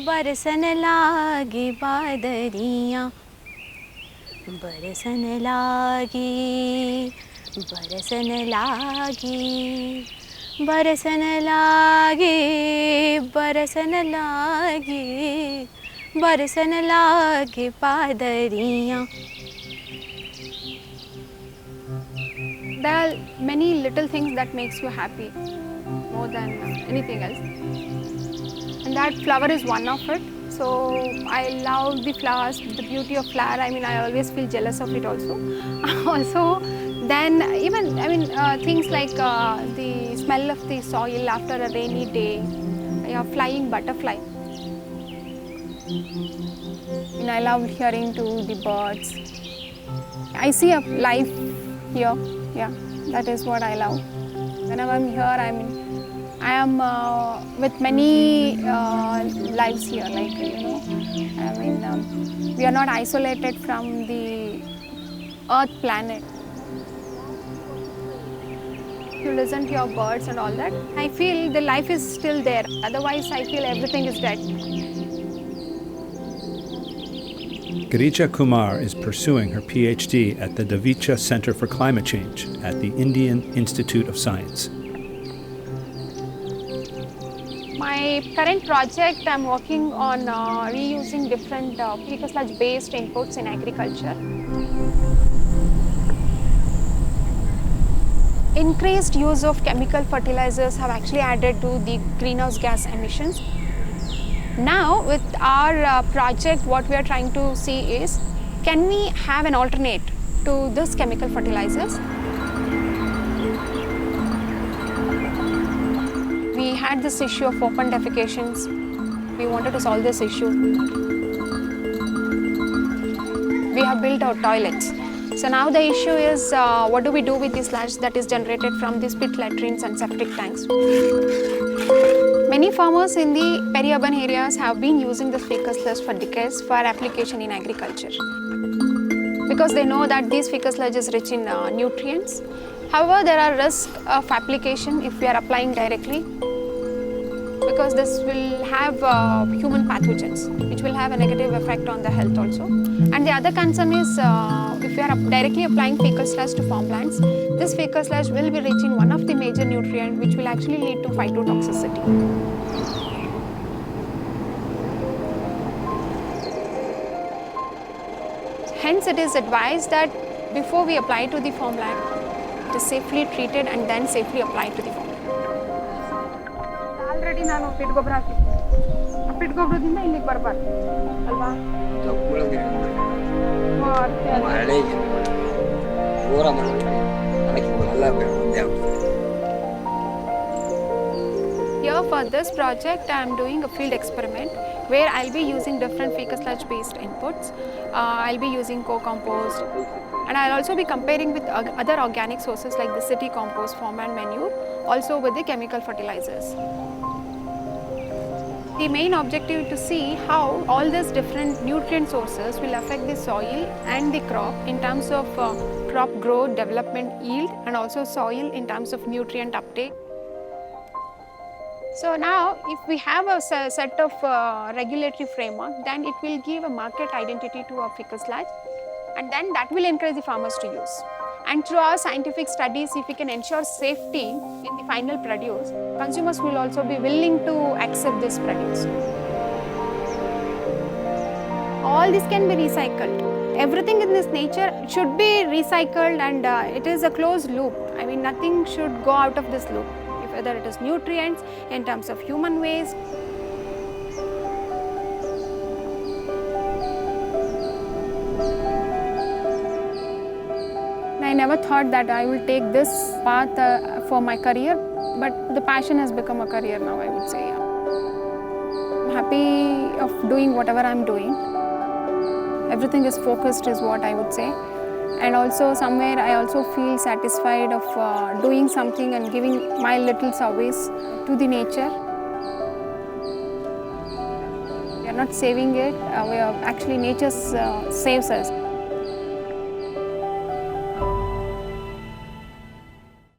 बरसन लागी बादरियाँ, बरसन लागी, बरसन लागी, बरसन लागी, बरसन लागी, बरसन लागी बादरियाँ. There are many little things that makes you happy more than anything else, and that flower is one of it. So I love the flowers, the beauty of flower. I mean, I always feel jealous of it also. Also, then even things like the smell of the soil after a rainy day, a flying butterfly. And I love hearing to the birds. I see a life here. Yeah, that is what I love. Whenever I'm here, I am with many lives here. Like we are not isolated from the Earth planet. You listen to your birds and all that. I feel the life is still there. Otherwise, I feel everything is dead. Girija Kumar is pursuing her PhD at the Davicha Center for Climate Change at the Indian Institute of Science. My current project, I'm working on reusing different ficus sludge-based inputs in agriculture. Increased use of chemical fertilizers have actually added to the greenhouse gas emissions. Now, with our project, what we are trying to see is, can we have an alternate to this chemical fertilizers? We had this issue of open defecations. We wanted to solve this issue. We have built our toilets. So now the issue is, what do we do with the sludge that is generated from these pit latrines and septic tanks? Many farmers in the peri-urban areas have been using this ficus sludge for decades for application in agriculture, because they know that this ficus sludge is rich in nutrients. However, there are risks of application if we are applying directly, because this will have human pathogens, which will have a negative effect on the health also. And the other concern is, if we are directly applying ficus sludge to farmlands, this ficus sludge will be rich in one of the major nutrients, which will actually lead to phytotoxicity. Hence, it is advised that before we apply to the farmland, it is safely treated and then safely applied to the farmland. Already ನಾನು pit ಗೊಬ್ಬರ ಹಾಕಿದ್ದೆ. pit ಗೊಬ್ಬರದಿಂದ ಇಲ್ಲಿಗೆ ಬರಬಾರ್ದು ಅಲ್ವಾ? Here for this project, I am doing a field experiment where I'll be using different ficus sludge based inputs. I'll be using co-compost, and I'll also be comparing with other organic sources like the city compost, farmland manure, also with the chemical fertilizers. The main objective is to see how all these different nutrient sources will affect the soil and the crop in terms of crop growth, development, yield, and also soil in terms of nutrient uptake. So now, if we have a set of regulatory framework, then it will give a market identity to our ficus sludge, and then that will encourage the farmers to use. And through our scientific studies, if we can ensure safety in the final produce, consumers will also be willing to accept this produce. All this can be recycled. Everything in this nature should be recycled, and it is a closed loop. I mean, nothing should go out of this loop, whether it is nutrients, in terms of human waste. I never thought that I will take this path for my career, but the passion has become a career now, I would say. Yeah. I'm happy of doing whatever I'm doing. Everything is focused is what I would say. And also somewhere I also feel satisfied of doing something and giving my little service to the nature. We are not saving it, actually nature saves us.